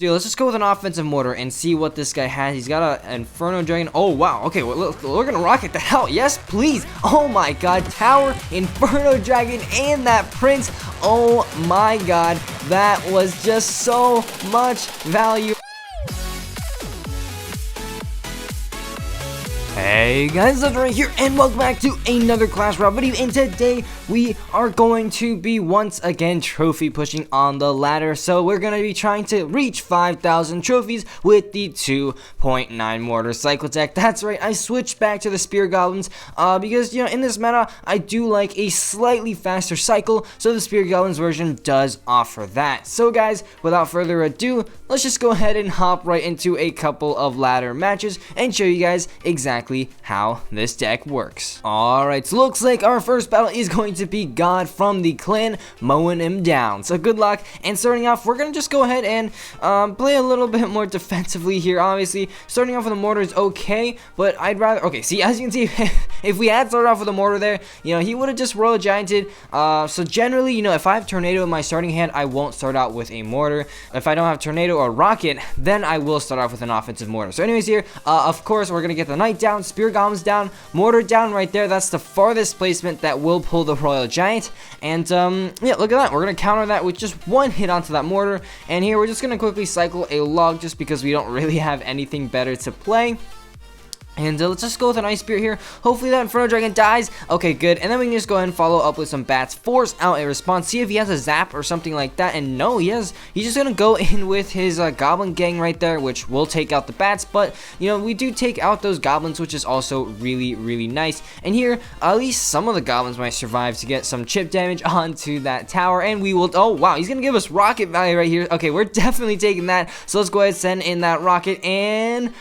Dude, let's just go with an offensive mortar and see what this guy has. He's got an Inferno Dragon. Oh, wow. Okay, well, we're going to rocket that out. Yes, please. Oh, my God. Tower, Inferno Dragon, and that Prince. Oh, my God. That was just so much value. Hey guys, Legendaray here, and welcome back to another Clash Royale video. And today we are going to be once again trophy pushing on the ladder. So we're going to be trying to reach 5,000 trophies with the 2.9 mortar cycle deck. That's right, I switched back to the Spear Goblins because, you know, in this meta I do like a slightly faster cycle, so the Spear Goblins version does offer that. So guys, without further ado, let's just go ahead and hop right into a couple of ladder matches and show you guys exactly how this deck works. Alright, so looks like our first battle is going to be God from the clan mowing him down. So good luck, and starting off, we're going to just go ahead and play a little bit more defensively here. Obviously, starting off with a mortar is okay, but I'd rather, okay, see, as you can see, if we had started off with a mortar there, you know, he would have just Royal Gianted. So generally, you know, if I have Tornado in my starting hand, I won't start out with a mortar. If I don't have Tornado or Rocket, then I will start off with an offensive mortar. So anyways here, of course, we're going to get the Knight down, Spear Goblins down, Mortar down right there. That's the farthest placement that will pull the Royal Giant. And yeah, look at that. We're going to counter that with just one hit onto that mortar. And here we're just going to quickly cycle a log just because we don't really have anything better to play. And let's just go with an Ice Spirit here. Hopefully that Inferno Dragon dies. Okay, good. And then we can just go ahead and follow up with some bats. Force out a response. See if he has a zap or something like that. And no, he has. He's just going to go in with his Goblin Gang right there, which will take out the bats. But, you know, we do take out those Goblins, which is also really, really nice. And here, at least some of the Goblins might survive to get some chip damage onto that tower. And we will... Oh, wow. He's going to give us Rocket value right here. Okay, we're definitely taking that. So let's go ahead and send in that Rocket. And...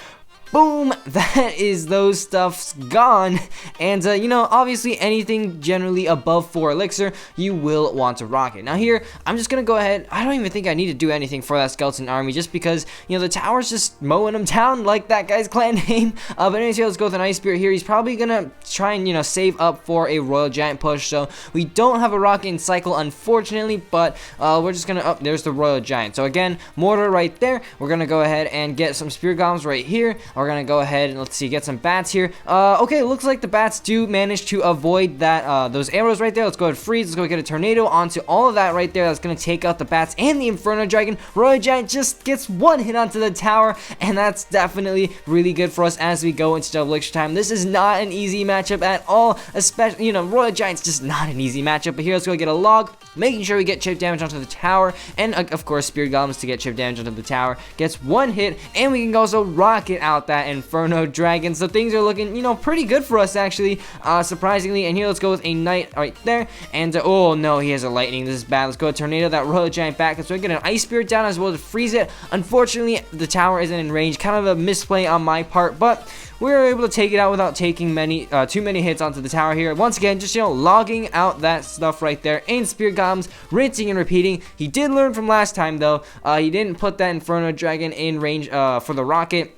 boom, that is those stuffs gone. And you know, obviously anything generally above 4 elixir you will want to rocket. Now here, I'm just gonna go ahead, I don't even think I need to do anything for that skeleton army, just because, you know, the tower's just mowing them down like that guy's clan name. But anyways here, let's go with an Ice Spirit here. He's probably gonna try and, you know, save up for a Royal Giant push, so we don't have a rocket in cycle, unfortunately. But we're just gonna, oh, there's the Royal Giant. So again, mortar right there. We're gonna go ahead and get some Spear Goblins right here. We're gonna go ahead and, let's see, get some bats here. Okay, looks like the bats do manage to avoid that those arrows right there. Let's go ahead and freeze. Let's go get a tornado onto all of that right there. That's gonna take out the bats and the Inferno Dragon. Royal Giant just gets one hit onto the tower, and that's definitely really good for us as we go into double elixir time. This is not an easy matchup at all, especially, you know, Royal Giant's just not an easy matchup. But here, let's go get a log, making sure we get chip damage onto the tower, and of course Spear Goblins to get chip damage onto the tower. Gets one hit, and we can also rocket out that Inferno Dragon. So things are looking, you know, pretty good for us actually, surprisingly. And here, let's go with a Knight right there. And oh no, he has a Lightning. This is bad. Let's go with Tornado that Royal Giant back. Let's go get an Ice Spirit down as well to freeze it. Unfortunately, the tower isn't in range. Kind of a misplay on my part, but we were able to take it out without taking too many hits onto the tower here. Once again, just, you know, logging out that stuff right there. And Spear Goblins, rinsing and repeating. He did learn from last time though. He didn't put that Inferno Dragon in range for the rocket.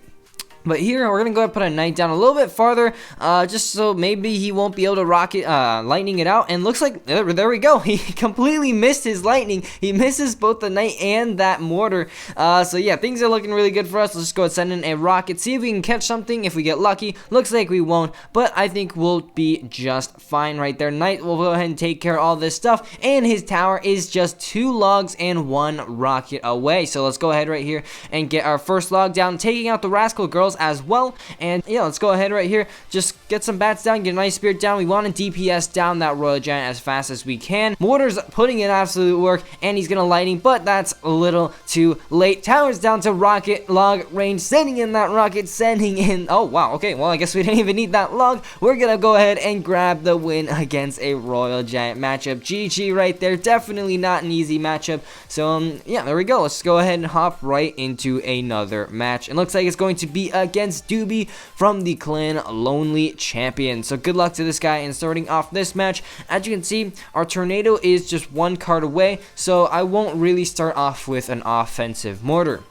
But here, we're going to go ahead and put a Knight down a little bit farther, just so maybe he won't be able to rocket, lightning it out. And looks like, there we go, he completely missed his lightning. He misses both the Knight and that mortar. So yeah, things are looking really good for us. Let's just go ahead and send in a rocket, see if we can catch something. If we get lucky, looks like we won't, but I think we'll be just fine right there. Knight will go ahead and take care of all this stuff, and his tower is just 2 logs and 1 rocket away. So let's go ahead right here and get our first log down, taking out the Rascal Girls as well. And yeah, let's go ahead right here, just get some bats down, get an Ice Spirit down. We want to DPS down that Royal Giant as fast as we can. Mortar's putting in absolute work, and he's gonna lightning, but that's a little too late. Tower's down to rocket log range, sending in that rocket, sending in, oh wow, okay, well I guess we didn't even need that log. We're gonna go ahead and grab the win against a Royal Giant matchup. GG right there. Definitely not an easy matchup. So yeah, there we go. Let's go ahead and hop right into another match. It looks like it's going to be against Doobie from the clan Lonely Champion. So good luck to this guy. And starting off this match, as you can see, our Tornado is just 1 card away, so I won't really start off with an offensive mortar.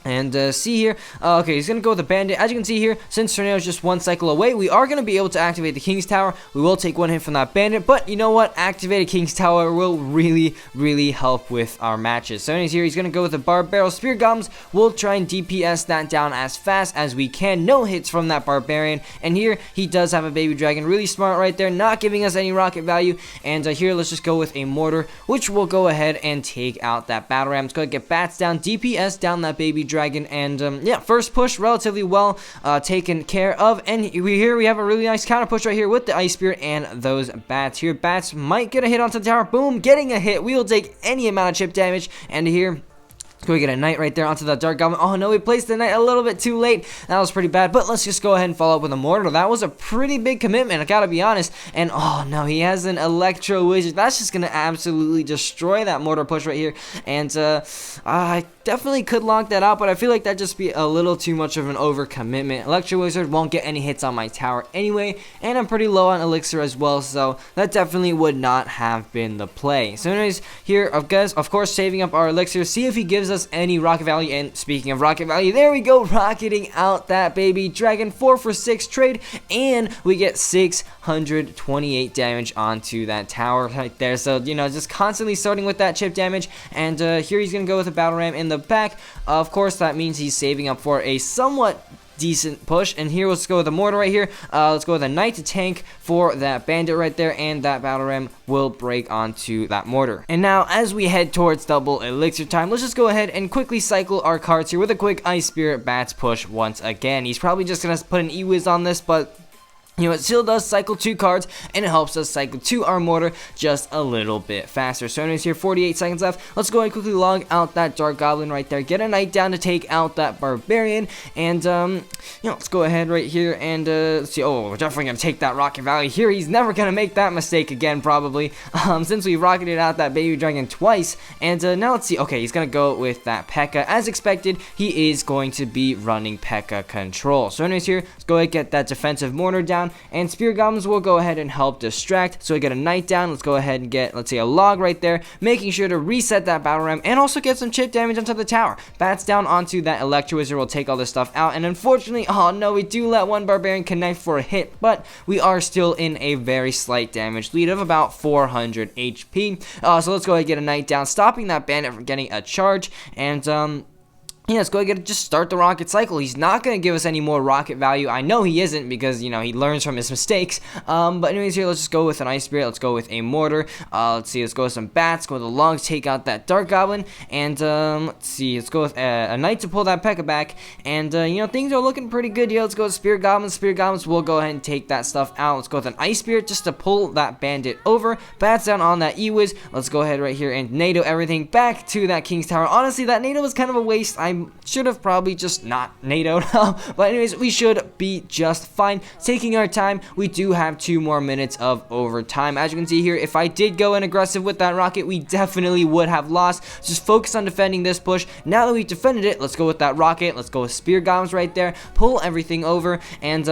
And see here, okay, he's gonna go with the bandit. As you can see here, since Tornado is just one cycle away, we are gonna be able to activate the King's Tower. We will take one hit from that bandit, but you know what? Activated King's Tower will really help with our matches. So anyways, here he's gonna go with the Barbarrel Spear Goblins. We'll try and DPS that down as fast as we can. No hits from that Barbarian. And here he does have a Baby Dragon, really smart right there, not giving us any rocket value. And here let's just go with a Mortar, which will go ahead and take out that Battle Ram. Let's go ahead and get bats down, DPS down that Baby Dragon, and yeah, first push relatively well taken care of. And here we have a really nice counter push right here with the Ice Spirit and those bats. Here bats might get a hit onto the tower. Boom, getting a hit. We will take any amount of chip damage. And here go get a knight right there onto the Dark Goblin. Oh no, we placed the knight a little bit too late. That was pretty bad, but let's just go ahead and follow up with a Mortar. That was a pretty big commitment, I gotta be honest. And oh no, he has an Electro Wizard. That's just gonna absolutely destroy that Mortar push right here. And I definitely could lock that out, but I feel like that'd just be a little too much of an overcommitment. Electro Wizard won't get any hits on my tower anyway, and I'm pretty low on elixir as well, so that definitely would not have been the play. So anyways, here, of course, saving up our elixir, see if he gives us any rocket value. And speaking of rocket value, there we go, rocketing out that Baby Dragon. 4 for 6 trade, and we get 628 damage onto that tower right there. So you know, just constantly starting with that chip damage. And here he's gonna go with a Battle Ram in the back. Of course, that means he's saving up for a somewhat decent push. And here let's go with a Mortar right here. Let's go with a Knight to tank for that bandit right there, and that Battle Ram will break onto that Mortar. And now as we head towards double elixir time, let's just go ahead and quickly cycle our cards here with a quick Ice Spirit Bats push once again. He's probably just gonna put an E-Wiz on this, but you know, it still does cycle 2 cards, and it helps us cycle 2 our Mortar just a little bit faster. So anyways, here, 48 seconds left. Let's go ahead and quickly log out that Dark Goblin right there. Get a Knight down to take out that Barbarian. And, you know, let's go ahead right here and, let's see. Oh, we're definitely going to take that Rocket Valley here. He's never going to make that mistake again, probably, since we rocketed out that Baby Dragon twice. And, now let's see. Okay, he's going to go with that P.E.K.K.A. As expected, he is going to be running P.E.K.K.A. control. So anyways, here, let's go ahead and get that defensive Mortar down. And Spear Goblins will go ahead and help distract. So we get a Knight down. Let's go ahead and get, let's say, a log right there, making sure to reset that Battle Ram and also get some chip damage onto the tower. Bats down onto that Electro Wizard will take all this stuff out. And unfortunately, oh no, we do let one Barbarian connect for a hit, but we are still in a very slight damage lead of about 400 HP. So let's go ahead and get a Knight down, stopping that bandit from getting a charge. And yeah, let's go ahead and just start the rocket cycle. He's not going to give us any more rocket value. I know he isn't, because, you know, he learns from his mistakes. But anyways, here, let's just go with an Ice Spirit. Let's go with a Mortar. Let's see, let's go with some bats. Go with a log, take out that Dark Goblin. And, let's see, let's go with a Knight to pull that P.E.K.K.A. back. And, you know, things are looking pretty good here. Let's go with Spear Goblins. Spear Goblins will go ahead and take that stuff out. Let's go with an Ice Spirit just to pull that bandit over. Bats down on that E-Wiz. Let's go ahead right here and NATO everything back to that King's Tower. Honestly, that NATO was kind of a waste. I should have probably just not NATO'd. But anyways, we should be just fine. Taking our time, we do have 2 more minutes of overtime. As you can see here, if I did go in aggressive with that rocket, we definitely would have lost. Just focus on defending this push. Now that we've defended it, let's go with that rocket. Let's go with Spear Goblins right there. Pull everything over. And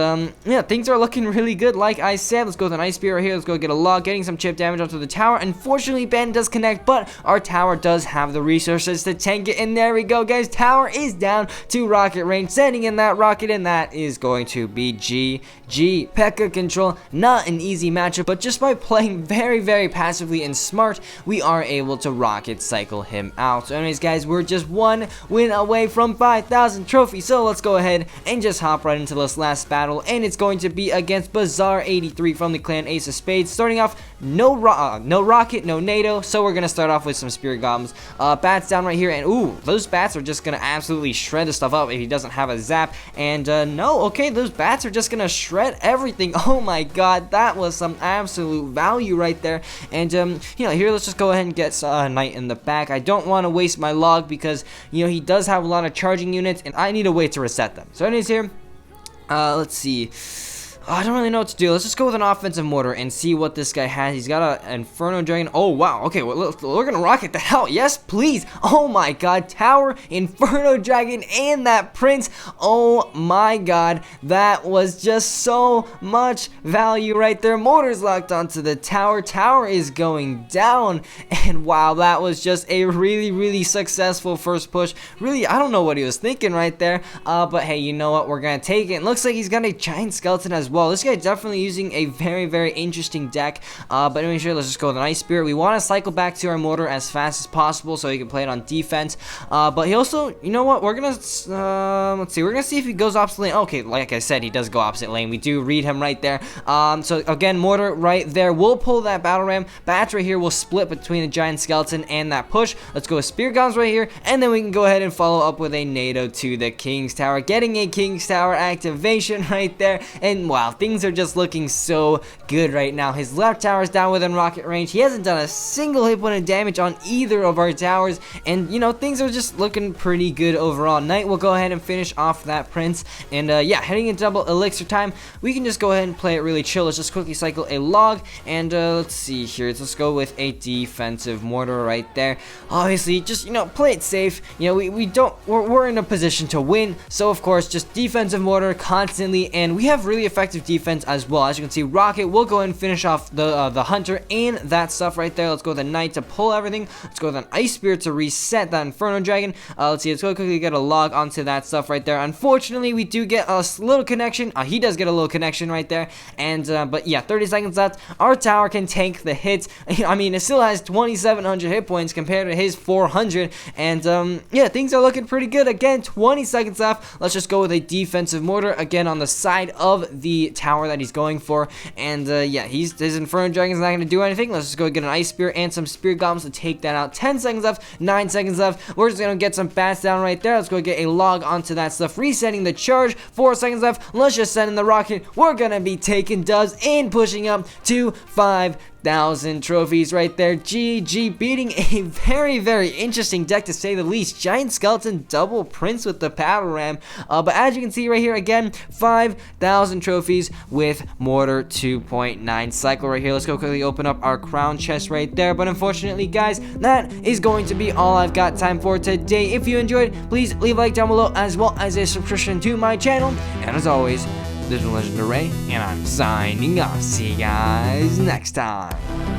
yeah, things are looking really good. Like I said, let's go with an Ice Spear right here. Let's go get a log, getting some chip damage onto the tower. Unfortunately, Ben does connect, but our tower does have the resources to tank it. And there we go, guys. Tower is down to rocket range, sending in that rocket, and that is going to be GG. P.E.K.K.A. control, not an easy matchup, but just by playing very passively and smart, we are able to rocket cycle him out. So anyways, guys, we're just 1 win away from 5,000 trophies, so let's go ahead and just hop right into this last battle, and it's going to be against Bazaar83 from the clan Ace of Spades. Starting off, no rocket, no NATO, so we're gonna start off with some Spirit Goblins. Bats down right here, and ooh, those bats are just gonna absolutely shred the stuff up if he doesn't have a zap. And no, okay, those bats are just gonna shred everything. Oh my god, that was some absolute value right there. And you know, here, let's just go ahead and get a Knight in the back. I don't want to waste my log because, you know, he does have a lot of charging units, and I need a way to reset them. So anyways, here, let's see. I don't really know what to do. Let's just go with an offensive mortar and see what this guy has. He's got an Inferno Dragon. Oh, wow. Okay, well, we're going to rocket that out. Yes, please. Oh, my God. Tower, Inferno Dragon, and that Prince. Oh, my God. That was just so much value right there. Mortar's locked onto the tower. Tower is going down. And, wow, that was just a really, really successful first push. Really, I don't know what he was thinking right there. But, hey, you know what? We're going to take it. It looks like he's got a giant skeleton as well. This guy definitely using a very, very interesting deck. But anyway, sure, let's just go with an Ice Spirit. We want to cycle back to our mortar as fast as possible so he can play it on defense. But he also, you know what? We're gonna let's see. We're gonna see if he goes opposite lane. Okay, like I said, he does go opposite lane. We do read him right there. So again, mortar right there. We'll pull that battle ram. Bats right here will split between the giant skeleton and that push. Let's go with spear guns right here, and then we can go ahead and follow up with a NATO to the King's Tower, getting a King's Tower activation right there. And wow, things are just looking so good right now. His left tower is down within rocket range. He hasn't done a single hit point of damage on either of our towers, and you know, things are just looking pretty good overall. Knight will go ahead and finish off that Prince, and yeah, heading into double elixir time, we can just go ahead and play it really chill. Let's just quickly cycle a log, and let's see here. Let's go with a defensive mortar right there. Obviously, just, you know, play it safe. You know, we're in a position to win, so of course, just defensive mortar constantly, and we have really effective defense as well. As you can see, rocket will go ahead and finish off the hunter and that stuff right there. Let's go with a knight to pull everything. Let's go with an ice spirit to reset that Inferno Dragon. Let's see, let's go quickly get a log onto that stuff right there. Unfortunately, we do get a little connection. He does get a little connection right there, and but yeah, 30 seconds left. Our tower can tank the hits. I mean, it still has 2,700 hit points compared to his 400, and yeah, things are looking pretty good. Again, 20 seconds left. Let's just go with a defensive mortar again on the side of the tower that he's going for, and yeah, his Inferno Dragon's not going to do anything. Let's just go get an Ice Spear and some Spear Goblins to take that out. 10 seconds left, 9 seconds left. We're just going to get some bats down right there. Let's go get a log onto that stuff, resetting the charge. 4 seconds left. Let's just send in the rocket. We're going to be taking dubs and pushing up to 5,000 trophies right there. GG, beating a very, very interesting deck to say the least. Giant Skeleton double Prince with the Battle Ram. But as you can see right here, again, 5,000 trophies with Mortar 2.9 cycle right here. Let's go quickly open up our crown chest right there. But unfortunately, guys, that is going to be all I've got time for today. If you enjoyed, please leave a like down below, as well as a subscription to my channel. And as always, this is Legendaray, and I'm signing off. See you guys next time.